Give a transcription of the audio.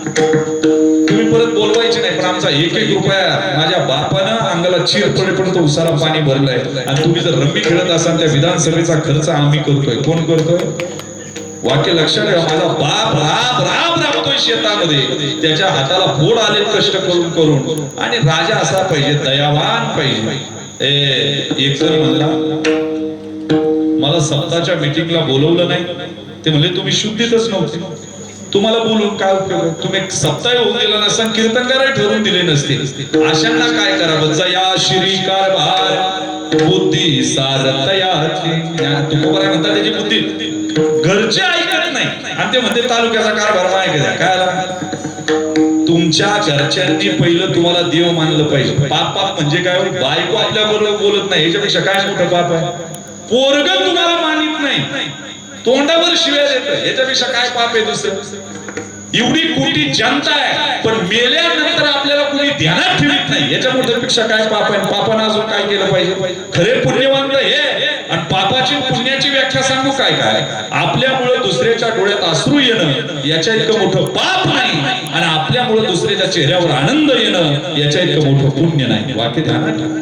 तुम्ही परत बोलवायचे नाही, पण आमचा एक एक रुपया माझ्या बापानं अंगाला चिर पडेपर्यंत उसाला पाणी भरलंय, आणि तुम्ही जर रम्मी खेळत असाल त्या विधानसभेचा खर्च आम्ही करतोय. कोण करतोय? वाक्य लक्षात ठेवा. माझा बाप राब राबतोय शेतामध्ये, त्याच्या हाताला फोड आले कष्ट करून करून, आणि राजा असा पाहिजे, दयावान पाहिजे. एक जण म्हणला, मला सप्ताच्या मीटिंगला बोलवलं नाही. ते म्हणले तुम्ही शुद्धीतच नव्हते, तुम्हाला बोलून काय उपयोग? तुम्ही सप्ताह होऊन दिला नसता, कीर्तनकार ठरवून दिले नसते. अशांना काय करावं? जया श्री कारभार बुद्धी सारथयाची. तुकोबाराय म्हणतात त्याची बुद्धी घरचे ऐकत नाही, आणि ते म्हणते तालुक्याचा कारभार मागे द्या. काय? तुमच्या घरच्यांनी पहिलं तुम्हाला देव मानलं पाहिजे. पाप पाप म्हणजे काय? बायको आपल्या बरोबर बोलत नाही, याच्यापेक्षा काय मोठं पाप आहे? पोरग तुम्हाला मानित नाही, तोंडावर शिव्या देत, याच्यापेक्षा काय पाप आहे दुसरं? एवढी कोटी जनता आहे, पण मेल्यानंतर आपल्याला कुणी ध्यानात ठेवत नाही, याच्या मोठ्यापेक्षा काय पाप आहे? पापानं अजून काय केलं पाहिजे? खरे पुण्यवान हे, आणि पापाची पुण्याची व्याख्या सांगू काय? काय आपल्यामुळे दुसऱ्याच्या डोळ्यात अश्रू येणं याच्या इतकं मोठं पाप नाही, आणि आपल्यामुळे दुसऱ्याच्या चेहऱ्यावर आनंद येणं याच्या इतकं मोठं पुण्य नाही. वाक्य ध्यानात ठेवा.